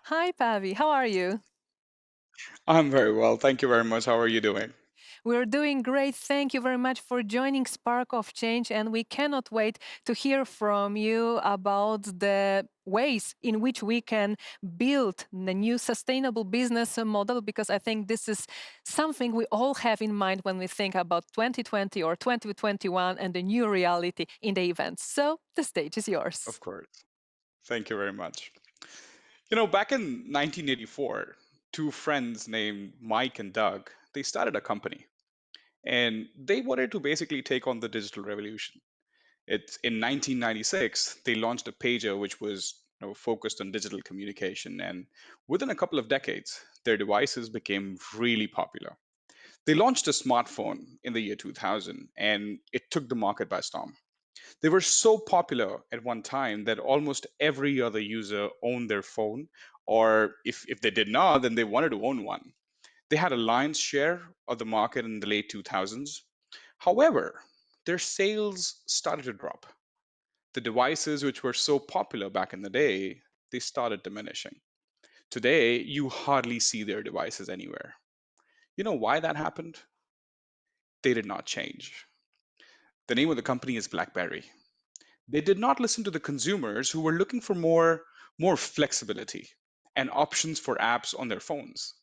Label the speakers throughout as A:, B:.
A: Hi, Pavvi. How are you?
B: I'm very well. Thank you very much. How are you doing?
A: We're doing great. Thank you very much for joining Spark of Change, and we cannot wait to hear from you about the ways in which we can build the new sustainable business model, because I think this is something we all have in mind when we think about 2020 or 2021 and the new reality in the events. So the stage is yours.
B: Of course. Thank you very much. Back in 1984, two friends named Mike and Doug, they started a company and they wanted to basically take on the digital revolution. It's in 1996, they launched a pager which was focused on digital communication, and within a couple of decades, their devices became really popular. They launched a smartphone in the year 2000 and it took the market by storm. They were so popular at one time that almost every other user owned their phone, or if they did not, then they wanted to own one. They had a lion's share of the market in the late 2000s. However, their sales started to drop. The devices which were so popular back in the day, they started diminishing. Today, you hardly see their devices anywhere. You know why that happened? They did not change. The name of the company is BlackBerry. They did not listen to the consumers who were looking for more flexibility and options for apps on their phones.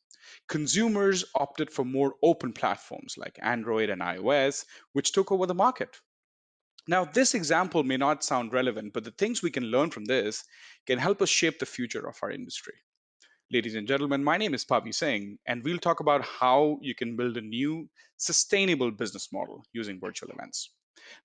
B: Consumers opted for more open platforms like Android and iOS, which took over the market. Now, this example may not sound relevant, but the things we can learn from this can help us shape the future of our industry. Ladies and gentlemen, my name is Pavvi Singh, and we'll talk about how you can build a new, sustainable business model using virtual events.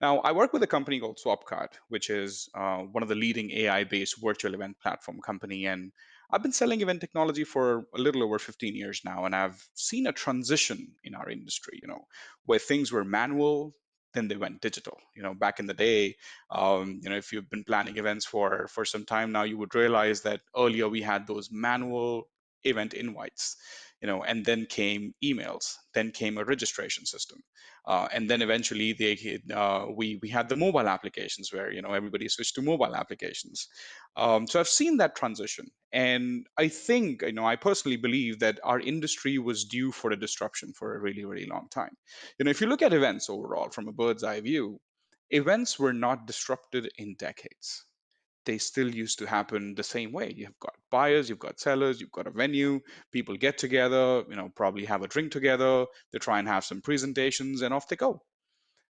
B: Now, I work with a company called Swapcard, which is one of the leading AI-based virtual event platform company, and I've been selling event technology for a little over 15 years now, and I've seen a transition in our industry. Where things were manual, then they went digital. Back in the day, if you've been planning events for some time now, you would realize that earlier we had those manual event invites, and then came emails, then came a registration system, and then eventually we had the mobile applications where everybody switched to mobile applications. So I've seen that transition, and I think I personally believe that our industry was due for a disruption for a really really long time. If you look at events overall from a bird's eye view, events were not disrupted in decades. They still used to happen the same way. You've got buyers, you've got sellers, you've got a venue, people get together, probably have a drink together, they try and have some presentations, and off they go.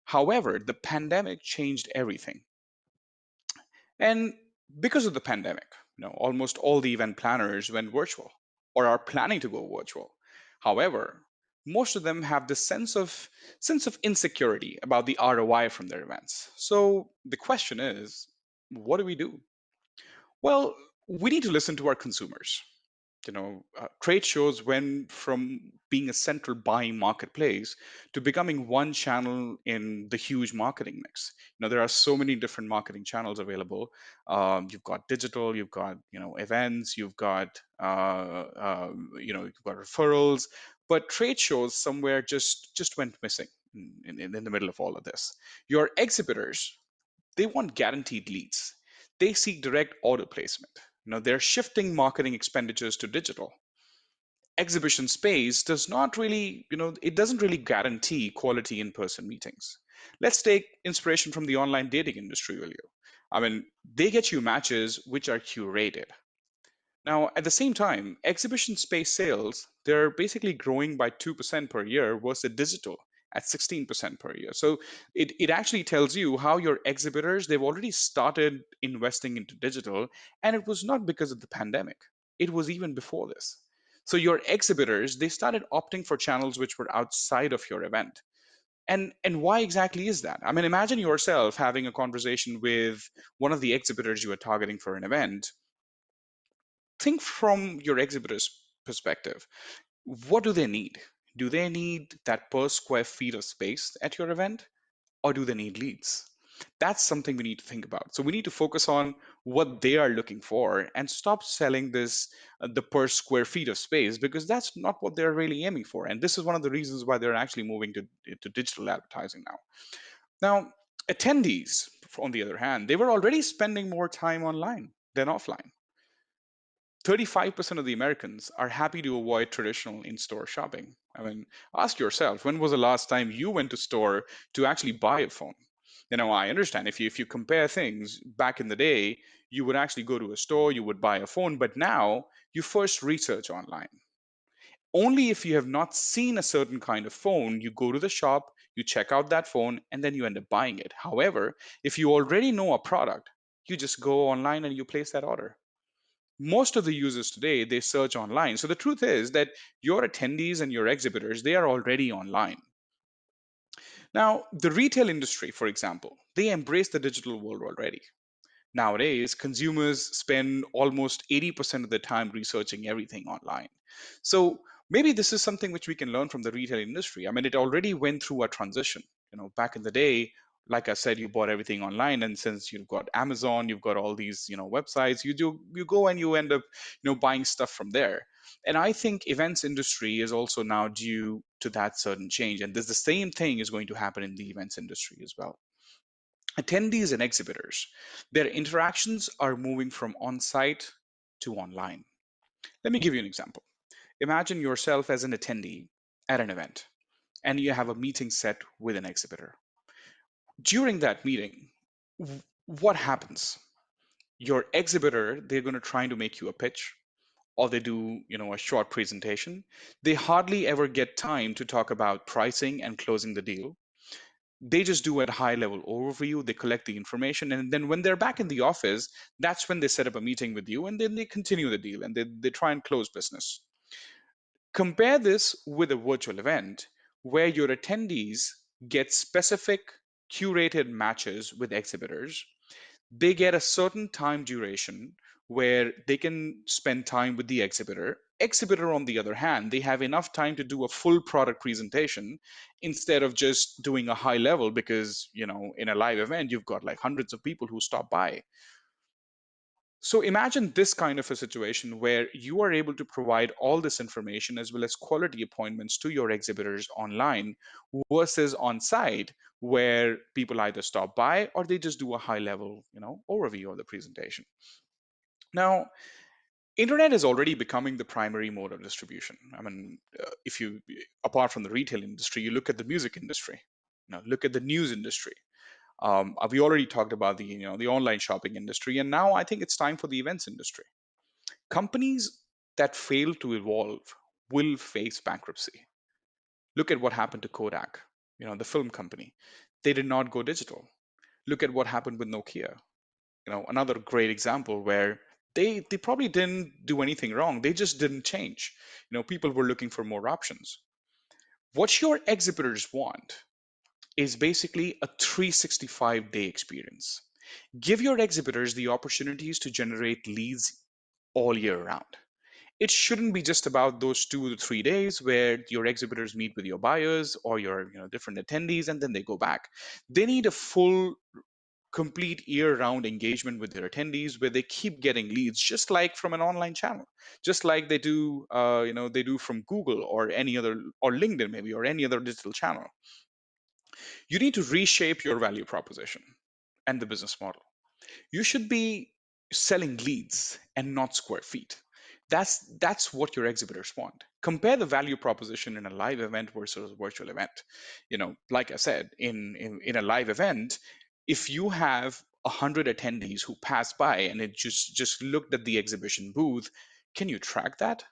B: However, the pandemic changed everything. And because of the pandemic, almost all the event planners went virtual or are planning to go virtual. However, most of them have this sense of insecurity about the ROI from their events. So the question is, what do we do? Well, we need to listen to our consumers. Trade shows went from being a central buying marketplace to becoming one channel in the huge marketing mix. There are so many different marketing channels available. You've got digital, you've got events, you've got referrals, but trade shows somewhere just went missing in the middle of all of this. Your exhibitors, they want guaranteed leads. They seek direct order placement. They're shifting marketing expenditures to digital. Exhibition space it doesn't really guarantee quality in-person meetings. Let's take inspiration from the online dating industry earlier. I mean, they get you matches which are curated. Now, at the same time, exhibition space sales, they're basically growing by 2% per year versus digital at 16% per year. So it actually tells you how your exhibitors, they've already started investing into digital, and it was not because of the pandemic. It was even before this. So your exhibitors, they started opting for channels which were outside of your event. And why exactly is that? I mean, imagine yourself having a conversation with one of the exhibitors you are targeting for an event. Think from your exhibitor's perspective. What do they need? Do they need that per square feet of space at your event, or do they need leads? That's something we need to think about. So we need to focus on what they are looking for and stop selling this the per square feet of space, because that's not what they're really aiming for. And this is one of the reasons why they're actually moving to digital advertising now. Now, attendees, on the other hand, they were already spending more time online than offline. 35% of the Americans are happy to avoid traditional in-store shopping. I mean, ask yourself, when was the last time you went to store to actually buy a phone? I understand if you compare things back in the day, you would actually go to a store, you would buy a phone, but now you first research online. Only if you have not seen a certain kind of phone, you go to the shop, you check out that phone, and then you end up buying it. However, if you already know a product, you just go online and you place that order. Most of the users today, they search online. So the truth is that your attendees and your exhibitors, they are already online. Now, the retail industry, for example, they embrace the digital world already. Nowadays, consumers spend almost 80% of their time researching everything online. So maybe this is something which we can learn from the retail industry. I mean, it already went through a transition. Back in the day, like I said, you bought everything online, and since you've got Amazon, you've got all these, websites, you go and you end up, buying stuff from there. And I think events industry is also now due to that certain change. And there's the same thing is going to happen in the events industry as well. Attendees and exhibitors, their interactions are moving from on site to online. Let me give you an example. Imagine yourself as an attendee at an event, and you have a meeting set with an exhibitor. During that meeting, what happens? Your exhibitor, they're going to try to make you a pitch, or they do, a short presentation. They hardly ever get time to talk about pricing and closing the deal. They just do a high level overview, they collect the information, and then when they're back in the office, that's when they set up a meeting with you, and then they continue the deal and they try and close business. Compare this with a virtual event where your attendees get specific curated matches with exhibitors. They get a certain time duration where they can spend time with the exhibitor. Exhibitor, on the other hand, they have enough time to do a full product presentation instead of just doing a high level, because in a live event you've got like hundreds of people who stop by. So imagine this kind of a situation where you are able to provide all this information as well as quality appointments to your exhibitors online versus on site, where people either stop by or they just do a high level, overview of the presentation. Now, internet is already becoming the primary mode of distribution. I mean, if you, apart from the retail industry, you look at the music industry, look at the news industry. We already talked about the online shopping industry, and now I think it's time for the events industry. Companies that fail to evolve will face bankruptcy. Look at what happened to Kodak, the film company. They did not go digital. Look at what happened with Nokia. Another great example where they probably didn't do anything wrong. They just didn't change. People were looking for more options. What your exhibitors want is basically a 365-day experience. Give your exhibitors the opportunities to generate leads all year round. It shouldn't be just about those 2 to 3 days where your exhibitors meet with your buyers or your different attendees and then they go back. They need a full, complete year-round engagement with their attendees where they keep getting leads, just like from an online channel, just like they do they do from Google or any other, or LinkedIn maybe, or any other digital channel. You need to reshape your value proposition and the business model. You should be selling leads and not square feet. That's what your exhibitors want. Compare the value proposition in a live event versus a virtual event. Like I said, in a live event, if you have 100 attendees who pass by and it just looked at the exhibition booth, can you track that?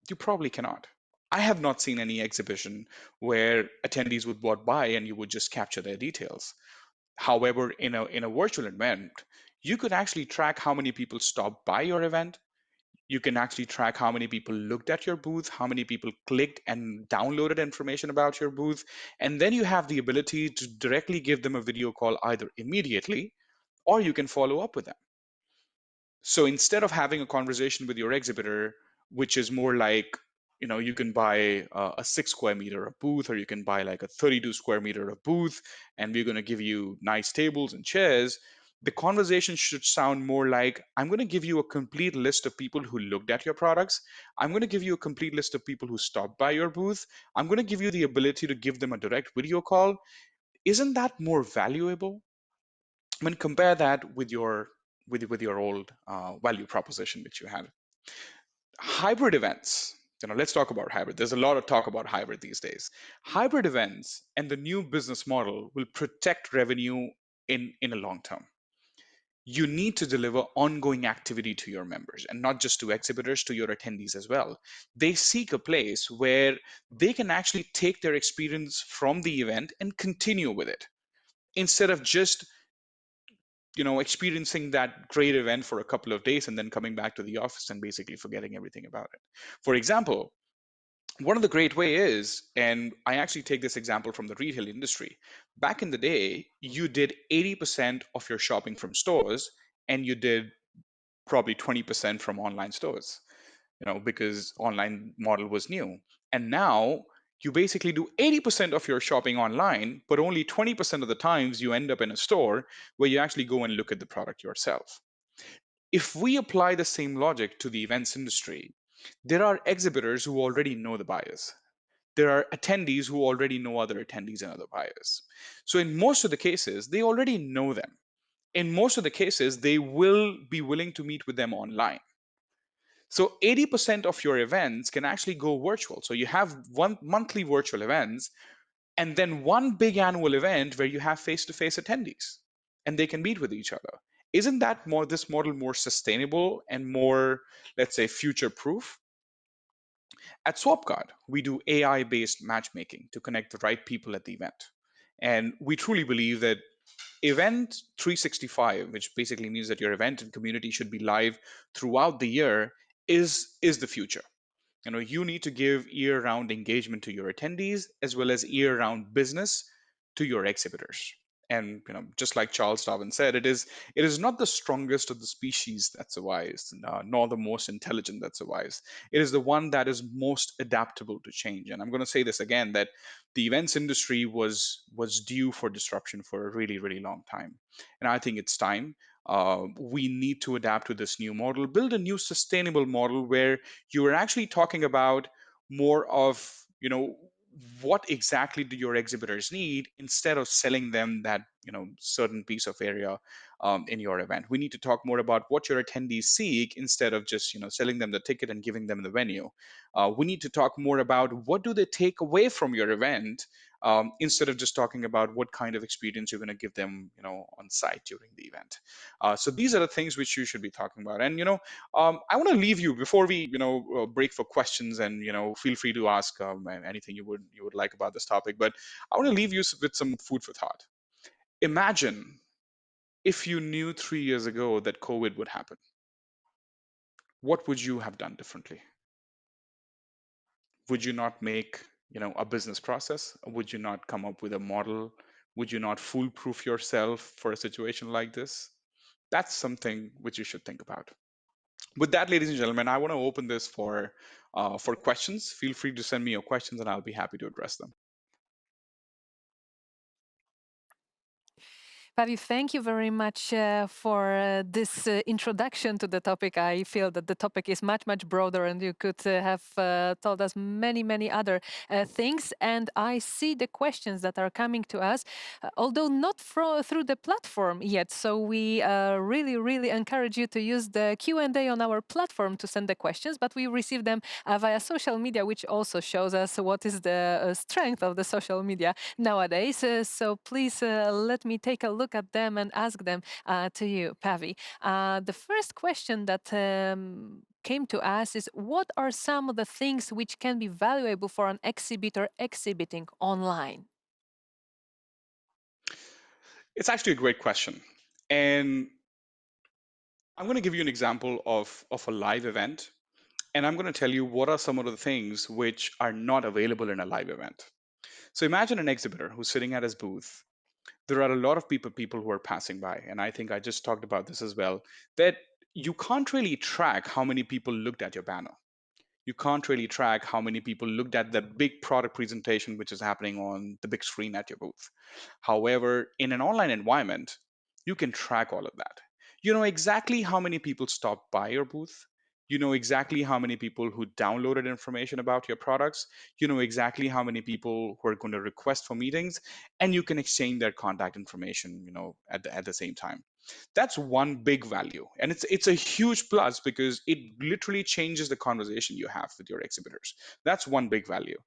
B: You probably cannot. I have not seen any exhibition where attendees would walk by and you would just capture their details. However, in a virtual event, you could actually track how many people stopped by your event. You can actually track how many people looked at your booth, how many people clicked and downloaded information about your booth. And then you have the ability to directly give them a video call either immediately, or you can follow up with them. So instead of having a conversation with your exhibitor, which is more like, you can buy a 6 square meter of booth, or you can buy like a 32 square meter of booth, and we're going to give you nice tables and chairs. The conversation should sound more like, I'm going to give you a complete list of people who looked at your products. I'm going to give you a complete list of people who stopped by your booth. I'm going to give you the ability to give them a direct video call. Isn't that more valuable? I mean, compare that with your with your old value proposition which you had. Hybrid events. Let's talk about hybrid. There's a lot of talk about hybrid these days. Hybrid events and the new business model will protect revenue in a long term. You need to deliver ongoing activity to your members, and not just to exhibitors, to your attendees as well. They seek a place where they can actually take their experience from the event and continue with it, instead of just experiencing that great event for a couple of days and then coming back to the office and basically forgetting everything about it. For example, one of the great way is, and I actually take this example from the retail industry. Back in the day, you did 80% of your shopping from stores, and you did probably 20% from online stores, because online model was new. And now you basically do 80% of your shopping online, but only 20% of the times you end up in a store where you actually go and look at the product yourself. If we apply the same logic to the events industry, there are exhibitors who already know the buyers. There are attendees who already know other attendees and other buyers. So in most of the cases, they already know them. In most of the cases, they will be willing to meet with them online. So 80% of your events can actually go virtual. So you have one monthly virtual events, and then one big annual event where you have face-to-face attendees and they can meet with each other. Isn't that more this model more sustainable and more, let's say, future proof? At Swapcard, we do AI based matchmaking to connect the right people at the event. And we truly believe that Event 365, which basically means that your event and community should be live throughout the year, is the future. You need to give year-round engagement to your attendees as well as year-round business to your exhibitors. And just like Charles Darwin said, it is not the strongest of the species that survives, nor the most intelligent that survives. It is the one that is most adaptable to change. And I'm going to say this again, that the events industry was due for disruption for a really, really long time. And I think it's time. We need to adapt to this new model, build a new sustainable model where you are actually talking about more of, what exactly do your exhibitors need, instead of selling them that, certain piece of area in your event. We need to talk more about what your attendees seek, instead of just, selling them the ticket and giving them the venue. We need to talk more about what do they take away from your event, instead of just talking about what kind of experience you're going to give them, on site during the event. So these are the things which you should be talking about. And I want to leave you before we break for questions, and feel free to ask anything you would like about this topic. But I want to leave you with some food for thought. Imagine if you knew 3 years ago that COVID would happen. What would you have done differently? Would you not make a business process? Would you not come up with a model? Would you not foolproof yourself for a situation like this? That's something which you should think about. With that, ladies and gentlemen, I want to open this for questions. Feel free to send me your questions, and I'll be happy to address them.
A: Pavvi, thank you very much for this introduction to the topic. I feel that the topic is much, much broader, and you could have told us many, many other things. And I see the questions that are coming to us, although not through the platform yet. So we really, really encourage you to use the Q&A on our platform to send the questions, but we receive them via social media, which also shows us what is the strength of the social media nowadays. So please let me take a look at them and ask them to you, Pavvi. The first question that came to us is, what are some of the things which can be valuable for an exhibitor exhibiting online?
B: It's actually a great question. And I'm going to give you an example of a live event. And I'm going to tell you what are some of the things which are not available in a live event. So imagine an exhibitor who's sitting at his booth. There are a lot of people who are passing by, and I think I just talked about this as well, that you can't really track how many people looked at your banner. You can't really track how many people looked at the big product presentation which is happening on the big screen at your booth. However, in an online environment, you can track all of that. You know exactly how many people stopped by your booth. You know exactly how many people who downloaded information about your products. You know exactly how many people who are going to request for meetings, and you can exchange their contact information, at the same time. That's one big value, and it's a huge plus because it literally changes the conversation you have with your exhibitors. That's one big value.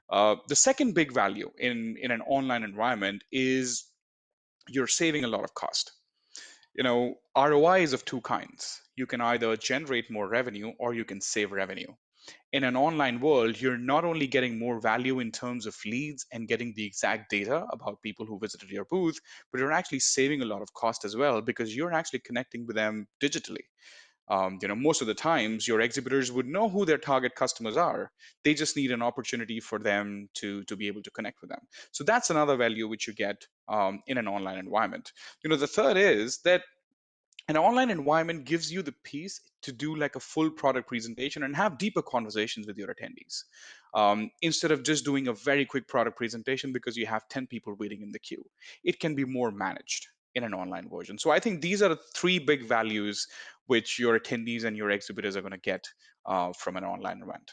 B: The second big value in an online environment is you're saving a lot of cost. ROI is of two kinds. You can either generate more revenue or you can save revenue. In an online world, you're not only getting more value in terms of leads and getting the exact data about people who visited your booth, but you're actually saving a lot of cost as well because you're actually connecting with them digitally. Most of the times your exhibitors would know who their target customers are. They just need an opportunity for them to be able to connect with them. So that's another value which you get in an online environment. The third is that an online environment gives you the piece to do like a full product presentation and have deeper conversations with your attendees, instead of just doing a very quick product presentation because you have 10 people waiting in the queue. It can be more managed in an online version. So I think these are the three big values which your attendees and your exhibitors are going to get from an online event.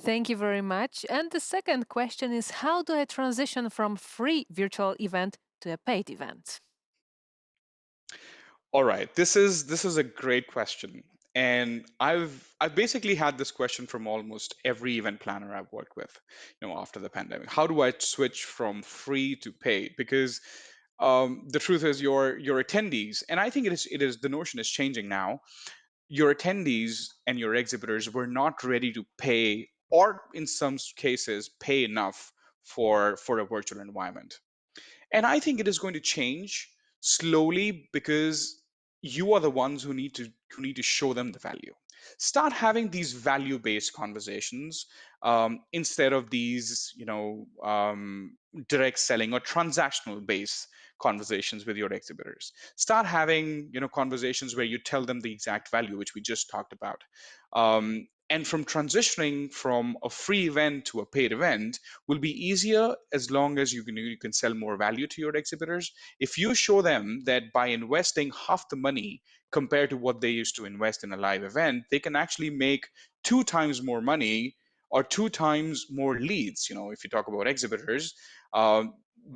A: Thank you very much. And the second question is, how do I transition from free virtual event to a paid event?
B: All right, this is a great question, and I've basically had this question from almost every event planner I've worked with. After the pandemic, how do I switch from free to paid? Because the truth is, your attendees, and I think it is the notion is changing now. Your attendees and your exhibitors were not ready to pay, or in some cases, pay enough for a virtual environment. And I think it is going to change slowly because you are the ones who need to show them the value. Start having these value based conversations, instead of these direct selling or transactional based conversations with your exhibitors. Start having conversations where you tell them the exact value, which we just talked about. And from transitioning from a free event to a paid event will be easier as long as you can sell more value to your exhibitors. If you show them that by investing half the money compared to what they used to invest in a live event, they can actually make two times more money or two times more leads. If you talk about exhibitors,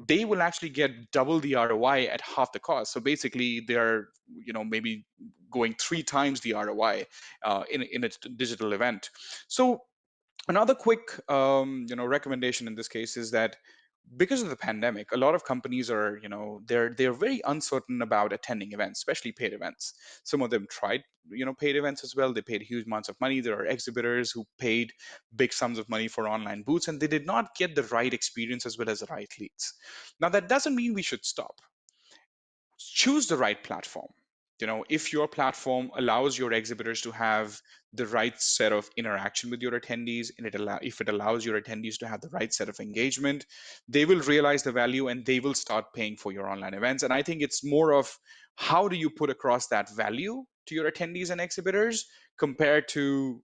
B: they will actually get double the ROI at half the cost. So basically, they're maybe going three times the ROI in a digital event. So another quick recommendation in this case is that because of the pandemic, a lot of companies are, they're very uncertain about attending events, especially paid events. Some of them tried, paid events as well. They paid huge amounts of money. There are exhibitors who paid big sums of money for online booths, and they did not get the right experience as well as the right leads. Now, that doesn't mean we should stop. Choose the right platform. If your platform allows your exhibitors to have the right set of interaction with your attendees, and if it allows your attendees to have the right set of engagement, they will realize the value and they will start paying for your online events. And I think it's more of how do you put across that value to your attendees and exhibitors compared to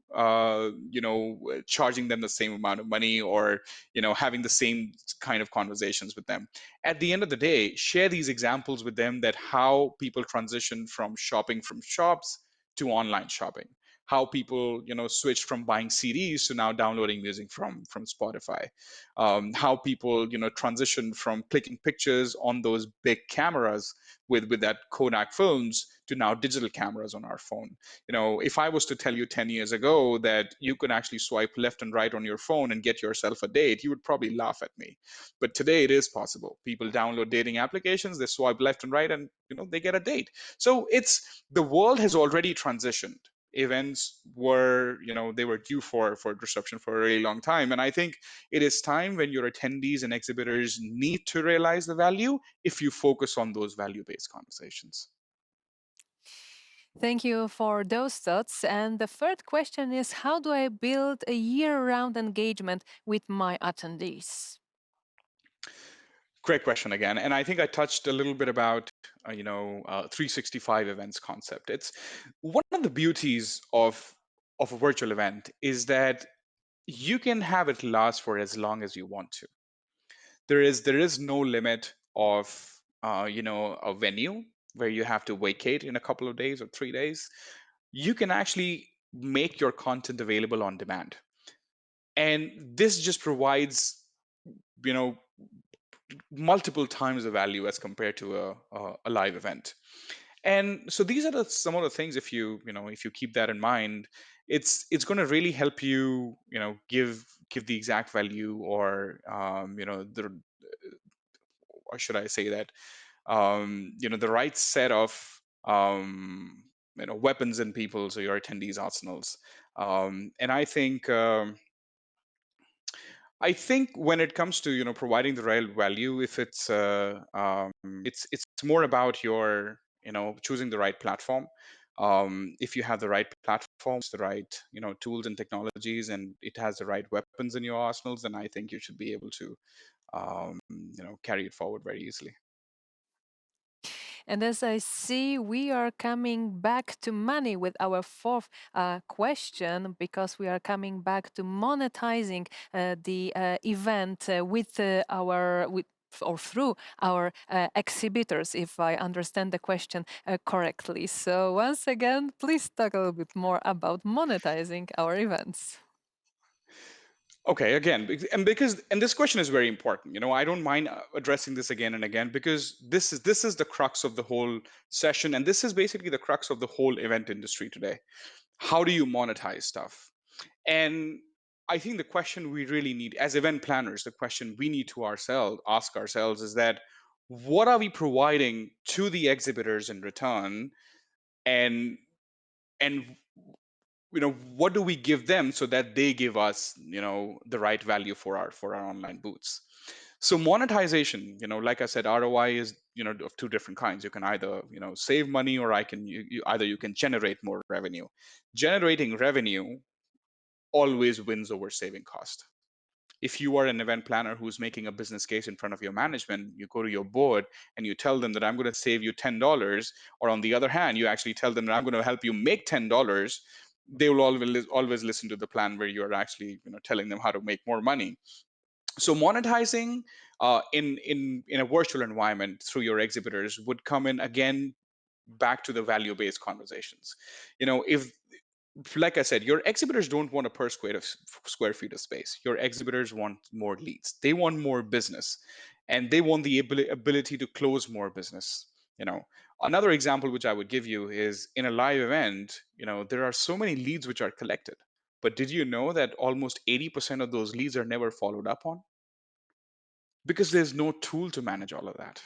B: charging them the same amount of money, or having the same kind of conversations with them. At the end of the day, share these examples with them, that how people transition from shopping from shops to online shopping, how people switched from buying CDs to now downloading music from Spotify, how people transition from clicking pictures on those big cameras with that Kodak films to now digital cameras on our phone. If I was to tell you 10 years ago that you could actually swipe left and right on your phone and get yourself a date, you would probably laugh at me. But today it is possible. People download dating applications, they swipe left and right, and they get a date. So it's the world has already transitioned. Events were, they were due for disruption for a really long time. And I think it is time when your attendees and exhibitors need to realize the value if you focus on those value-based conversations.
A: Thank you for those thoughts. And the third question is, how do I build a year round engagement with my attendees?
B: Great question again. And I think I touched a little bit about 365 events concept. It's one of the beauties of a virtual event is that you can have it last for as long as you want to. There is no limit of a venue where you have to vacate in a couple of days or 3 days. You can actually make your content available on demand, and this just provides you know multiple times the value as compared to a live event. And so these are some of the things, if you keep that in mind, it's going to really help you, give the exact value, or the, or should I say that, the right set of weapons in people, so your attendees arsenals. And I think when it comes to providing the real value, if it's more about your choosing the right platform. If you have the right platforms, the right tools and technologies, and it has the right weapons in your arsenals, then I think you should be able to carry it forward very easily.
A: And as I see, we are coming back to money with our fourth question, because we are coming back to monetizing the event with our with or through our exhibitors, if I understand the question correctly. So once again, please talk a little bit more about monetizing our events.
B: Okay, again, and this question is very important. I don't mind addressing this again and again, because this is the crux of the whole session, and this is basically the crux of the whole event industry today. How do you monetize stuff? And I think the question we really need as event planners, the question we need to ask ourselves is that, what are we providing to the exhibitors in return? And and what do we give them so that they give us the right value for our online booths? So monetization, like I said, ROI is of two different kinds. You can either save money, or either you can generate more revenue. Generating revenue always wins over saving cost. If you are an event planner who's making a business case in front of your management, you go to your board and you tell them that I'm going to save you $10, or on the other hand, you actually tell them that I'm going to help you make $10, they will always listen to the plan where you're actually telling them how to make more money. So monetizing in a virtual environment through your exhibitors would come in again back to the value based conversations. If, like I said, your exhibitors don't want a per square feet of space. Your exhibitors want more leads. They want more business, and they want the ability to close more business. You know, Another example which I would give you is in a live event. There are so many leads which are collected, but did you know that almost 80% of those leads are never followed up on, because there's no tool to manage all of that.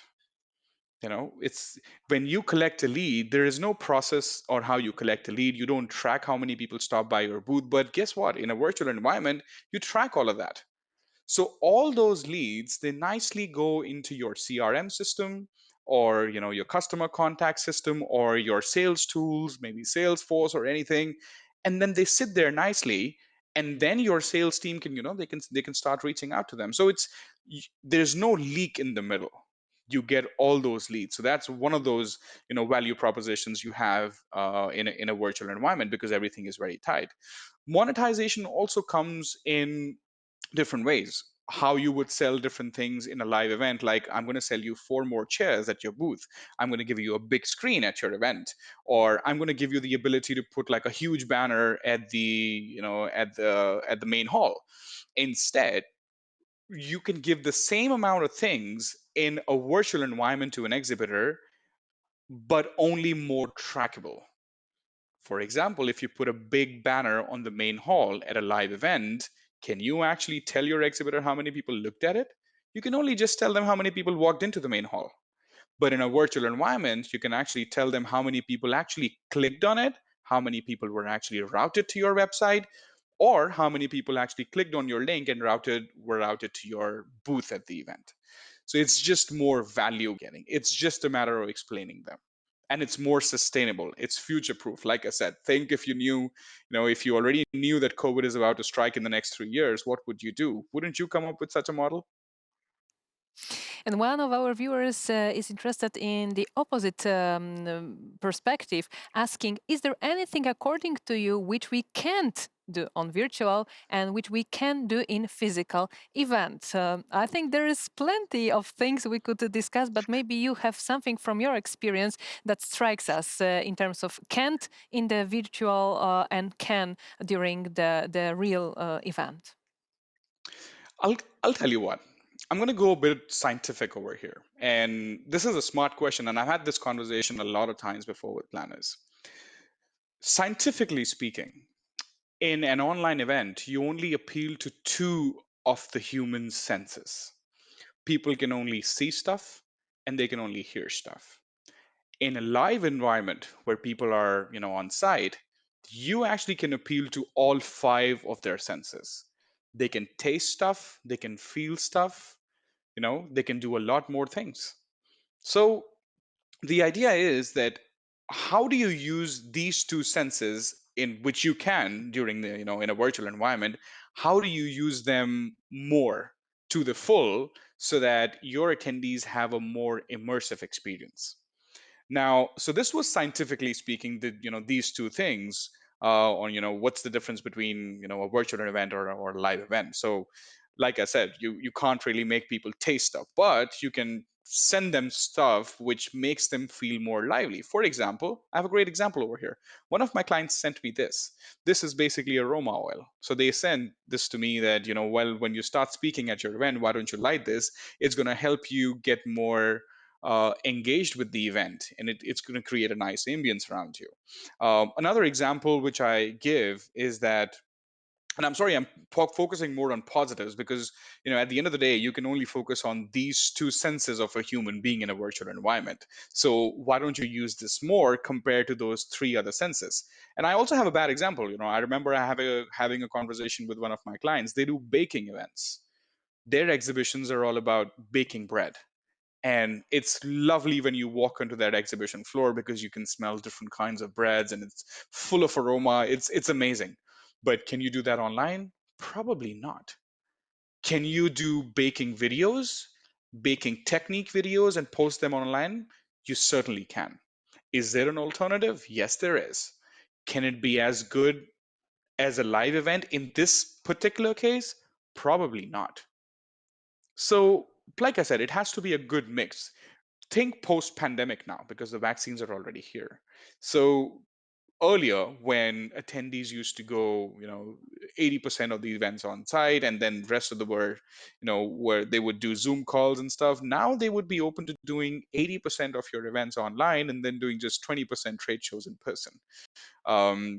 B: It's When you collect a lead, there is no process or how you collect a lead. You don't track how many people stop by your booth, but guess what? In a virtual environment, you track all of that. So all those leads, they nicely go into your CRM system, or your customer contact system, or your sales tools, maybe Salesforce or anything, and then they sit there nicely. And then your sales team can, they can start reaching out to them. So there's no leak in the middle. You get all those leads. So that's one of those value propositions you have in a virtual environment, because everything is very tight. Monetization also comes in different ways. How you would sell different things in a live event, like, I'm going to sell you 4 more chairs at your booth. I'm going to give you a big screen at your event, or I'm going to give you the ability to put like a huge banner at the at the main hall. Instead, you can give the same amount of things in a virtual environment to an exhibitor, but only more trackable. For example, if you put a big banner on the main hall at a live event, can you actually tell your exhibitor how many people looked at it? You can only just tell them how many people walked into the main hall. But in a virtual environment, you can actually tell them how many people actually clicked on it, how many people were actually routed to your website, or how many people actually clicked on your link and were routed to your booth at the event. So it's just more value getting. It's just a matter of explaining them. And it's more sustainable. It's future proof. Like I said, think if you already knew that COVID is about to strike in the next 3 years, what would you do? Wouldn't you come up with such a model?
A: And one of our viewers is interested in the opposite perspective, asking, is there anything according to you which we can't do on virtual and which we can do in physical events? I think there is plenty of things we could discuss, but maybe you have something from your experience that strikes us in terms of can't in the virtual and can during the real event.
B: I'll I'll tell you what. I'm going to go a bit scientific over here. And this is a smart question. And I've had this conversation a lot of times before with planners. Scientifically speaking, in an online event, you only appeal to two of the human senses. People can only see stuff and they can only hear stuff. In a live environment where people are, on site, you actually can appeal to all five of their senses. They can taste stuff, they can feel stuff, they can do a lot more things. So the idea is that how do you use these two senses in which you can during the in a virtual environment, how do you use them more to the full so that your attendees have a more immersive experience? Now, so this was scientifically speaking, these two things on what's the difference between a virtual event or a live event. So, like I said, you can't really make people taste stuff, but you can send them stuff which makes them feel more lively. For example, I have a great example over here. One of my clients sent me this. This is basically aroma oil. So they send this to me that well, when you start speaking at your event, why don't you light this? It's going to help you get more engaged with the event, and it's going to create a nice ambience around you. Another example which I give is that, and I'm sorry, I'm focusing more on positives because at the end of the day, you can only focus on these two senses of a human being in a virtual environment. So why don't you use this more compared to those three other senses? And I also have a bad example. I remember having a conversation with one of my clients. They do baking events. Their exhibitions are all about baking bread, and it's lovely when you walk onto that exhibition floor because you can smell different kinds of breads and it's full of aroma. It's amazing. But can you do that online? Probably not. Can you do baking videos, baking technique videos, and post them online? You certainly can. Is there an alternative? Yes, there is. Can it be as good as a live event in this particular case? Probably not. So, like I said, it has to be a good mix. Think post pandemic now because the vaccines are already here. So earlier, when attendees used to go 80% of the events on site, and then rest of the were where they would do Zoom calls and stuff, now they would be open to doing 80% of your events online and then doing just 20% trade shows in person.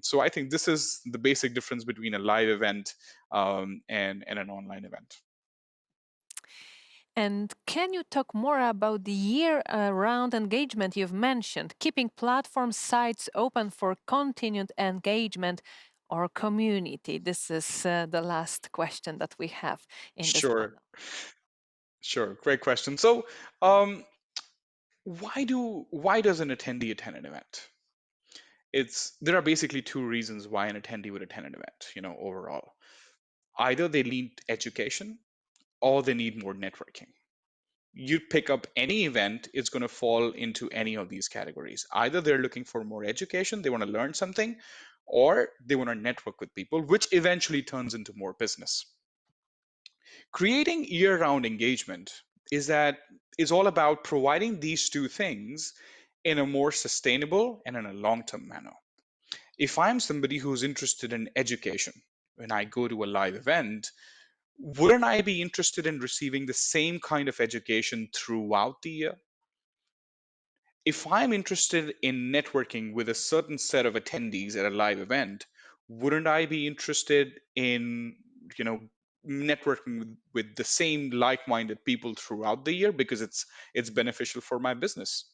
B: So I think this is the basic difference between a live event and an online event.
A: And can you talk more about the year-round engagement you've mentioned, keeping platform sites open for continued engagement or community? This is the last question that we have in this
B: Sure,
A: panel.
B: sure, great question. So um, why does an attendee attend an event? It's There are basically two reasons why an attendee would attend an event, overall. Either they need education or they need more networking. You pick up any event, it's going to fall into any of these categories. Either they're looking for more education, they want to learn something, or they want to network with people, which eventually turns into more business. Creating year-round engagement is all about providing these two things in a more sustainable and in a long-term manner. If I'm somebody who's interested in education, when I go to a live event, wouldn't I be interested in receiving the same kind of education throughout the year? If I'm interested in networking with a certain set of attendees at a live event, wouldn't I be interested in, you know, networking with the same like-minded people throughout the year because it's beneficial for my business?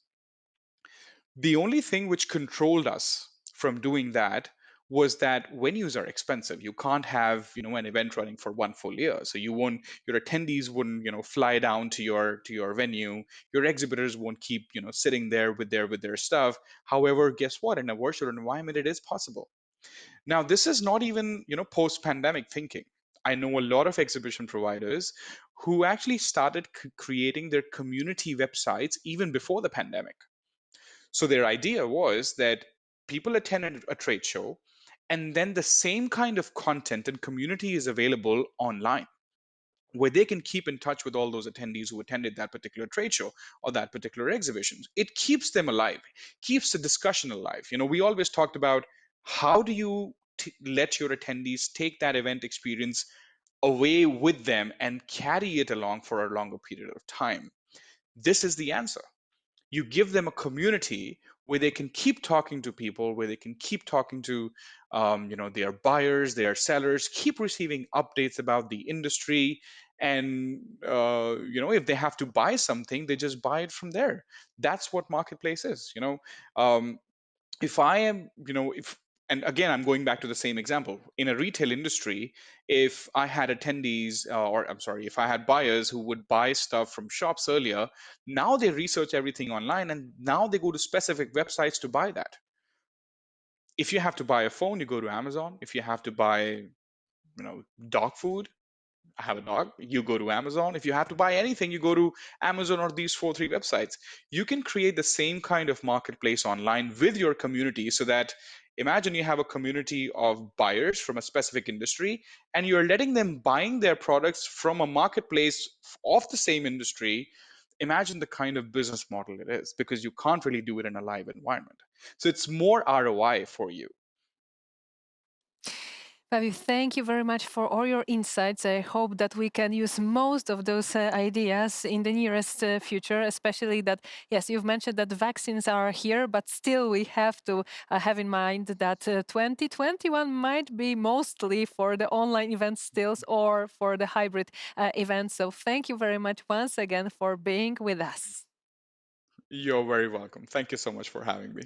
B: The only thing which controlled us from doing that was that venues are expensive. You can't have, an event running for one full year. So your attendees wouldn't, fly down to your venue. Your exhibitors won't keep, sitting there with their stuff. However, guess what? In a virtual environment, it is possible. Now, this is not even, post-pandemic thinking. I know a lot of exhibition providers who actually started creating their community websites even before the pandemic. So their idea was that people attend a trade show, and then the same kind of content and community is available online where they can keep in touch with all those attendees who attended that particular trade show or that particular exhibition. It keeps them alive, keeps the discussion alive. We always talked about how do you let your attendees take that event experience away with them and carry it along for a longer period of time? This is the answer. You give them a community where they can keep talking to people, where they can keep talking to their buyers, their sellers, keep receiving updates about the industry. And if they have to buy something, they just buy it from there. That's what marketplace is. Um, if I am, if and again, I'm going back to the same example. In a retail industry, if I had attendees, or I'm sorry, if I had buyers who would buy stuff from shops earlier, now they research everything online and now they go to specific websites to buy that. If you have to buy a phone, you go to Amazon. If you have to buy, dog food, I have a dog, you go to Amazon. If you have to buy anything, you go to Amazon or these three websites. You can create the same kind of marketplace online with your community, so that imagine you have a community of buyers from a specific industry and you're letting them buying their products from a marketplace of the same industry. Imagine the kind of business model it is, because you can't really do it in a live environment. So it's more ROI for you.
A: Pavvi, thank you very much for all your insights. I hope that we can use most of those ideas in the nearest future, especially that, yes, you've mentioned that vaccines are here, but still we have to have in mind that 2021 might be mostly for the online events still or for the hybrid events. So thank you very much once again for being with us.
B: You're very welcome. Thank you so much for having me.